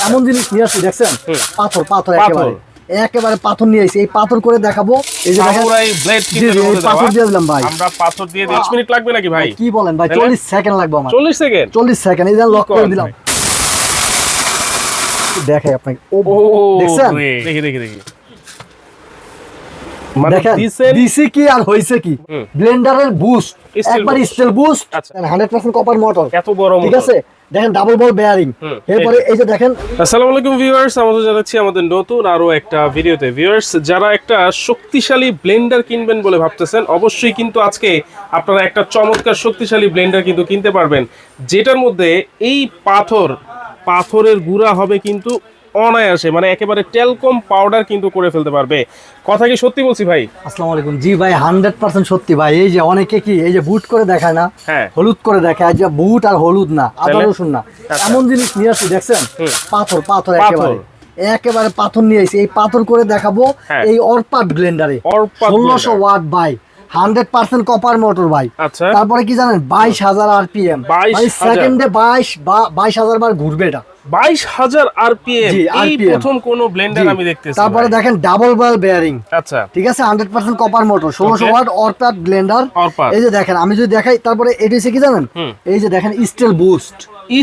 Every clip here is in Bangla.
এমন জিনিস নিয়ে আসছি দেখছেন, পাথর পাথর একেবারে একেবারে পাথর নিয়ে আসছি। এই পাথর করে দেখাবো। এই যে দেখেন ব্লেড জি, জি, এই পাথর দিয়ে দিলাম ভাই। আমরা পাথর দিয়ে 10 মিনিট লাগবে নাকি ভাই? কি বলেন ভাই, 40 সেকেন্ড লাগবে আমার। 40 সেকেন্ড? 40 সেকেন্ড। এই যে লক করে দিলাম। দেখাই আপনাকে। ও দেখছেন, দেখি দেখি দেখি। দেখেন দিছি কি আর হইছে কি, ব্লেন্ডারের বুস্ট একবার স্টিল বুস্ট, 100% কপার মোটর, এত বড় মোটর, ঠিক আছে। দেখেন ডাবল বল বেয়ারিং। এরপরে এই যে দেখেন। আসসালামু আলাইকুম ভিউয়ার্স, আমাদের জানাচ্ছি আমাদের নতুন আরো একটা ভিডিওতে। ভিউয়ার্স, যারা একটা শক্তিশালী ব্লেন্ডার কিনবেন বলে ভাবতেছেন, অবশ্যই কিন্তু আজকে আপনারা একটা চমৎকার শক্তিশালী ব্লেন্ডার কিন্তু কিনতে পারবেন, যেটার মধ্যে এই পাথরের গুঁড়া হবে কিন্তু অনায়াসে, মানে একেবারে টেলকম পাউডার কিন্তু করে ফেলতে পারবে। কথা কি সত্যি বলছি ভাই? আসসালামু আলাইকুম। জি ভাই, 100% সত্যি ভাই। এই যে অনেকে কি এই যে বুট করে দেখায় না, হলুদ করে দেখায়, যে বুট আর হলুদ না, আদা রসুন না, এমন জিনিস নিয়ে আসছি দেখছেন, পাথর পাথর একেবারে একেবারে পাথর নিয়ে আসছি। এই পাথর করে দেখাবো এই অরপাট ব্লেন্ডারে, 1600 ওয়াট ভাই, 100% কপার মোটর ভাই। তারপরে কি জানেন, 22,000 আরপিএম, সেকেন্ডে 22,000 বার ঘুরবে এটা। 22,000 আরপিএম, এই প্রথম কোন ব্লেন্ডার আমি দেখতেছি। তারপরে দেখেন ডাবল বল বেয়ারিং, আচ্ছা ঠিক আছে, 100% copper motor, 1600 watt Orpat Blender. এই যে দেখেন, আমি যদি দেখাই, তারপরে এটা হচ্ছে কি জানেন, এই যে দেখেন স্টিল বুস্ট,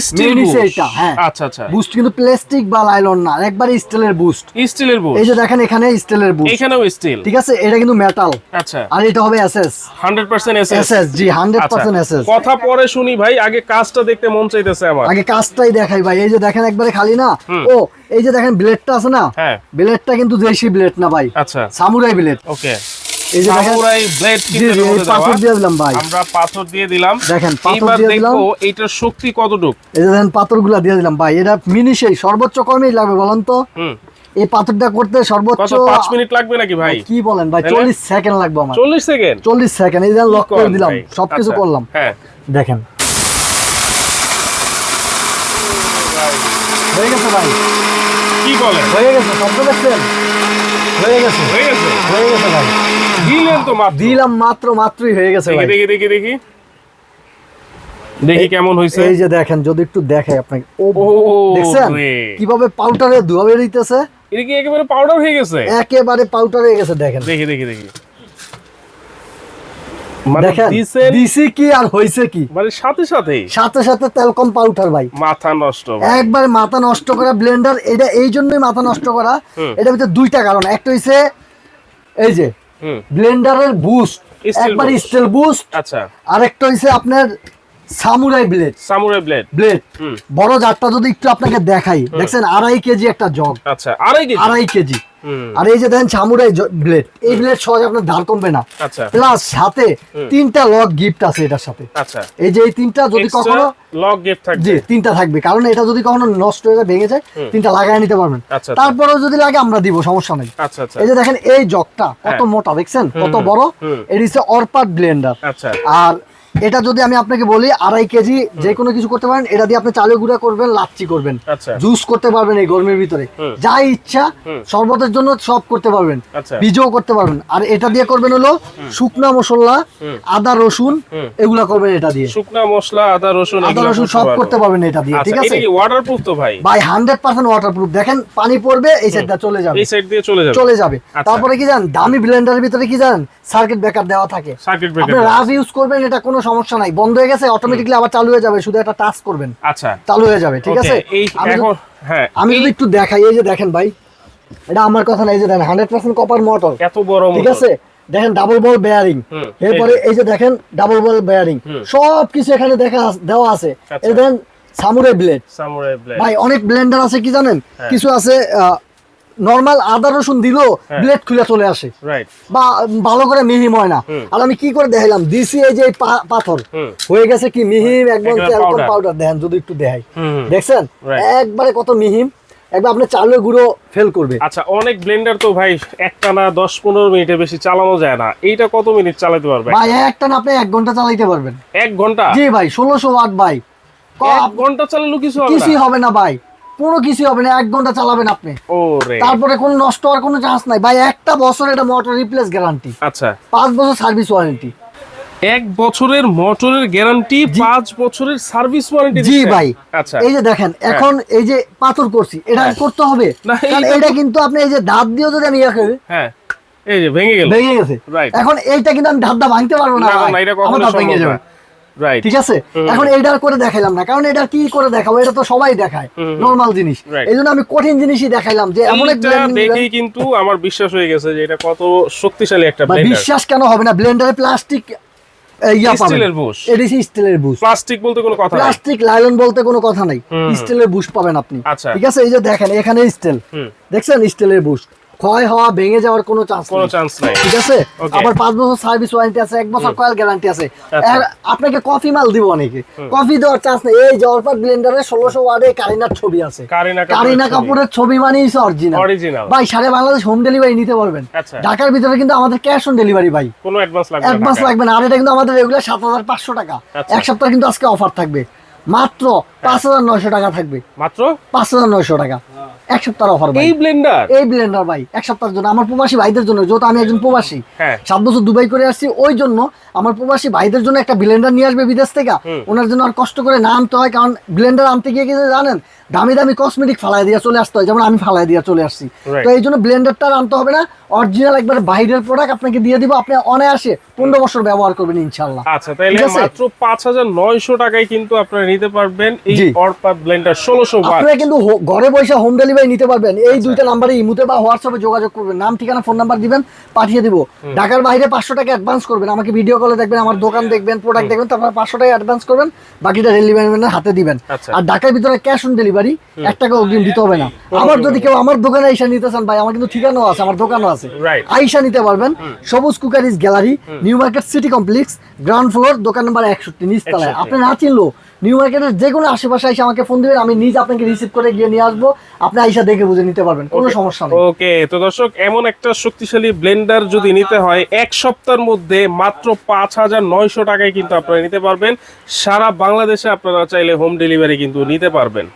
স্টিল বুস্ট, হ্যাঁ আচ্ছা আচ্ছা, বুস্ট কিন্তু প্লাস্টিক বা লাইলন না, একবারে স্টিলের বুস্ট, স্টিলের বুস্ট। এই যে দেখেন এখানে স্টিলের বুস্ট, এখানেও স্টিল, ঠিক আছে। এটা কিন্তু মেটাল, আচ্ছা, আর এটা হবে এসএস, 100% এসএস। জি 100% এসএস। কথা পরে শুনি ভাই, আগে কাজটা দেখতে মন চাইতেছে আমার, আগে কাজটাই দেখাই ভাই। এই যে দেখেন একবারে খালি না, ও এই যে দেখেন ব্লেডটা আছে না, ব্লেডটা কিন্তু দেশি ব্লেড না ভাই, আচ্ছা সামুরাই ব্লেড। ওকে, এই যে সামুরাই ব্লেড কিন্তু পাথর দিয়ে দিলাম ভাই, আমরা পাথর দিয়ে দিলাম। দেখেন পাথর দিয়ে দিলাম, এইটার শক্তি কতটুকু। এই যে দেখেন পাথরগুলো দিয়ে দিলাম ভাই। এটা মিনিশেই সর্বোচ্চ কমই লাগবে বলেন তো, এই পাথরটা করতে সর্বোচ্চ 5 মিনিট লাগবে নাকি ভাই? কি বলেন ভাই, 40 সেকেন্ড লাগবে আমার। 40 সেকেন্ড? 40 সেকেন্ড। এই যে লক করে দিলাম, সবকিছু করলাম। হ্যাঁ দেখেন হয়ে গেছে ভাই। কি বলেন, হয়ে গেছে? শব্দ দেখছেন? হয়ে গেছে, হয়ে গেছে, হয়ে গেছে ভাই। দিলেন তো মাত্র, দিলাম মাত্রই হয়ে গেছে ভাই। দেখি দেখি দেখি দেখি কেমন হইছে। এই যে দেখেন, যদি একটু দেখাই আপনাকে, ও দেখছেন কিভাবে পাউডারে ধোয়া বের হইতেছে। এটা কি একেবারে পাউডার হয়ে গেছে? একেবারে পাউডার হয়ে গেছে। দেখেন দেখি দেখি দেখি, দেখেন দিছি কি আর হইছে কি, মানে সাথে সাথে তেলকম পাউডার ভাই। মাথা নষ্ট, একবারে মাথা নষ্ট করা ব্লেন্ডার এটা। এই জন্যই মাথা নষ্ট করা। এটার ভিতরে দুইটা কারণ, একটা হইছে এই যে ব্লেন্ডারের বুস্ট, একবার স্টিল বুস্ট, আচ্ছা, আরেকটা হইছে আপনার সামুরাই ব্লেড, বড় জারটা যদি একটু আপনাকে দেখাই, দেখছেন 2.5 কেজি একটা জগ, আচ্ছা 2.5 কেজি। আর এই যে দেখেন সামুরাই ব্লেড, এই ব্লেড সহজে আপনার ধার কমবে না, আচ্ছা, প্লাস সাথে 3টা লক গিফট আছে এটার সাথে, আচ্ছা। এই যে এই 3টা যদি কখনো লক গিফট থাকবে, জি 3টা থাকবে, কারণ এটা যদি কখনো নষ্ট হয়ে যায়, ভেঙে যায়, 3টা লাগায় নিতে পারবেন। তারপরেও যদি লাগে আমরা দিব, সমস্যা নাই। এই যে দেখেন এই জগটা কত মোটা, দেখছেন কত বড়, এটা হচ্ছে অরপাট ব্লেন্ডার, আচ্ছা। আর এটা যদি আমি আপনাকে বলি 2.5 কেজি, যে কোনো কিছু করতে পারেন। এটা দিয়ে আপনি চালের গুঁড়া করবেন, লাচ্ছি করবেন, জুস করতে পারবেন এই গরমের ভিতরে, যা ইচ্ছা শরবতের জন্য সব করতে পারবেন, বীজও করতে পারবেন। আর এটা দিয়ে করবেন হলো শুকনা মশলা, আদা রসুন, এগুলা করবেন এটা দিয়ে। শুকনা মশলা, আদা রসুন সব করতে পারবেন এটা দিয়ে, ঠিক আছে। এটা কি ওয়াটারপ্রুফ তো ভাই? ভাই 100% ওয়াটারপ্রুফ। দেখেন পানি পড়বে, এই সাইডটা চলে যাবে, এই সাইড দিয়ে চলে যাবে। তারপরে কি জানেন, দামি ব্লেন্ডারের ভিতরে কি জানেন, সার্কিট ব্রেকার দেওয়া থাকে। আপনি রাফ ইউজ করবেন, এটা কোনো সমস্যা নাই, বন্ধ হয়ে গেছে অটোমেটিক্যালি আবার চালু হয়ে যাবে, শুধু একটা টাচ করবেন, আচ্ছা চালু হয়ে যাবে, ঠিক আছে। আমি যদি একটু দেখাই, এই যে দেখেন ভাই, এটা আমার কথা না, এই যে দেখেন 100% কপার মোটর, এত বড় মোটর, ঠিক আছে। দেখেন ডাবল বল বেয়ারিং, এরপরে এই যে দেখেন ডাবল বল বেয়ারিং, সবকিছু এখানে দেওয়া আছে। এই দেখেন সামুরাই ব্লেড, ভাই অনেক ব্লেন্ডার আছে কি জানেন, কিছু আছে নরমাল আদা রসুন দিলেও ব্লেড খুলে চলে আসে, বা ভালো করে মিহিম হয় না। আর আমি কি করে দেখাইলাম, দিছি এই যে পাথর হয়ে গেছে কি মিহিম, একদম তেলকম পাউডার। দেখেন যদি একটু দেখাই, দেখছেন একবারে কত মিহিম, একবার আপনি চালের গুঁড়ো ফেল করবে। আচ্ছা, অনেক ব্লেন্ডার তো ভাই একটানা 10-15 মিনিটের বেশি চালানো যায় না, এইটা কত মিনিট চালাতে পারবে ভাই? একটানা আপনি 1 ঘন্টা চালাতে পারবেন। 1 ঘন্টা? জি ভাই, 1600 ওয়াট ভাই। 1 ঘন্টা চালালে কিছু হবে না ভাই, কোনো কিছু হবে না, 1 ঘন্টা চালাবেন আপনি, তারপরে কোনো নষ্ট হওয়ার কোনো চান্স নাই ভাই। 1 বছর এটা মোটর রিপ্লেস গ্যারান্টি, আচ্ছা 5 বছর সার্ভিস ওয়ারেন্টি। 1 বছরের মোটরের গ্যারান্টি, 5 বছরের সার্ভিস ওয়ারেন্টি জি ভাই। আচ্ছা, এই যে দেখেন এখন এই যে পাথর করছি, এটা করতে হবে না, কারণ এটা কিন্তু আপনি এই যে দাঁত দিয়ে যদি আমি ইয়া করি, হ্যাঁ এই যে ভেঙে গেল, ভেঙে গেছে। Right. এখন এইটা কিন্তু আমি ধাপ ভাঙতে পারবো না, না, না, এটা আমার কখনো দাঁত ভেঙে সম্ভব যাবে। না। রাইট, ঠিক আছে, এখন এইটা করে দেখাইলাম না, কারণ এটা কি করে দেখাবো, এটা তো সবাই দেখায় নরমাল জিনিস। Right. এই জন্য আমি কঠিন জিনিসই দেখাইলাম যে এমন এক এইটা blending দেখেই কিন্তু আমার বিশ্বাস হয়ে গেছে যে এটা কত শক্তিশালী একটা বা ব্লেন্ডার। বিশ্বাস কেন হবে না, ব্লেন্ডারে প্লাস্টিক ইয়া পাবেন, স্টিলের বুশ, এটা স্টিলের বুশ, প্লাস্টিক বলতে কোনো কথা নাই। প্লাস্টিক লাইলন বলতে কোনো কথা নাই, স্টিলের বুশ পাবেন আপনি। আচ্ছা। ঠিক আছে, এই যে দেখেন এখানে স্টিল, দেখছেন স্টিলের বুশ, ক্ষয় হওয়া ভেঙে যাওয়ার কোনো চান্স কোনো চান্স নাই। ঠিক আছে, Okay. আবার 5 বছর সার্ভিস ওয়ারেন্টি আছে, 1 বছর কয়েল গ্যারান্টি আছে। আচ্ছা। আপনাকে কফি মাল দিব অনেকে, কফি দেওয়ার চান্স নেই। এই জলপাত ব্লেন্ডারে 1600 ওয়ার্ডে কারিনার ছবি আছে, কারিনা কাপুরের ছবি মানেই অরিজিনাল অরিজিনাল ভাই। সারা বাংলাদেশ হোম ডেলিভারি নিতে পারবেন। আচ্ছা। ঢাকার ভিতরে কিন্তু আমাদের ক্যাশ অন ডেলিভারি ভাই, কোনো অ্যাডভান্স লাগবে না। অ্যাডভান্স লাগবে না। আর এটা কিন্তু আমাদের রেগুলার 7500 টাকা, আচ্ছা। এক সপ্তাহ কিন্তু আজকে অফার থাকবে মাত্র 5900 টাকা থাকবে, মাত্র 5900 টাকা এক সপ্তাহের অফার ভাই। এই ব্লেন্ডার, এই ব্লেন্ডার ভাই এক সপ্তাহের জন্য, আমার প্রবাসী ভাইদের জন্য, যেহেতু আমি একজন প্রবাসী, হ্যাঁ 7 বছর দুবাই করে আসছি, ওই জন্য আমার প্রবাসী ভাইদের জন্য একটা ব্লেন্ডার নিয়ে আসবে বিদেশ থেকে, ওনার জন্য আর কষ্ট করে না আনতে হয়। কারণ ব্লেন্ডার আনতে গিয়ে কিন্তু জানেন দামি দামি কসমেটিক ফালাই দিয়ে চলে আসতে হয়, যেমন আমি ফালাই দিয়ে চলে আসছি। Right. তো এই জন্য ব্লেন্ডারটা আর আনতে হবে না, অরিজিনাল একবার বাইরের প্রোডাক্ট আপনাকে দিয়ে দিব, আপনি অনায়াসে 15 বছর ব্যবহার করবেন ইনশাআল্লাহ। আচ্ছা, তাহলে ঠিক আছে? মাত্র 5900 টাকায় কিন্তু আপনারা নিতে পারবেন এই জি। অরপাত ব্লেন্ডার 1600 ওয়াট। আপনারা কিন্তু ঘরে বসে হোম ডেলিভারি নিতে পারবেন। এই দুইটা নাম্বারে ইমুতে বা হোয়াটসঅ্যাপে যোগাযোগ করবেন, নাম ঠিকানা ফোন নাম্বার দিবেন, পাঠিয়ে দিব। ঢাকার বাইরে 500 টাকা অ্যাডভান্স করবেন, আমাকে ভিডিও কলে দেখবেন, আমার দোকান দেখবেন, প্রোডাক্ট দেখবেন, তারপর 500 টাকা অ্যাডভান্স করবেন, বাকিটা ডেলিভারি ম্যানের হাতে দিবেন। আচ্ছা। আর ঢাকার ভিতরে ক্যাশ অন ডেলিভারি 1 টাকা অগ্রিম দিতে হবে না। আবার যদি কেউ আমার দোকানে আইসা নিতে চান ভাই, আমার কিন্তু ঠিকানাও আছে, আমার দোকানও আছে, Right. আইসা নিতে পারবেন। সবুজ cookeries gallery, new market city complex, ground floor, দোকান নাম্বার 61 নিচতলায়। 61 আপনি না চিনলো নিউ মার্কেটের যে কোনো আশেপাশে এসে আমাকে ফোন দিবেন, আমি নিজে আপনাকে রিসিভ করে গিয়ে নিয়ে আসবো, আপনি আইসা দেখে বুঝে নিতে পারবেন, কোনো সমস্যা নেই। ওকে, তো দর্শক এমন একটা শক্তিশালী ব্লেন্ডার যদি নিতে হয় 1 সপ্তাহের মধ্যে মাত্র 5900 টাকায় কিন্তু আপনারা নিতে পারবেন। সারা বাংলাদেশে আপনারা চাইলে হোম ডেলিভারি কিন্তু নিতে পারবেন।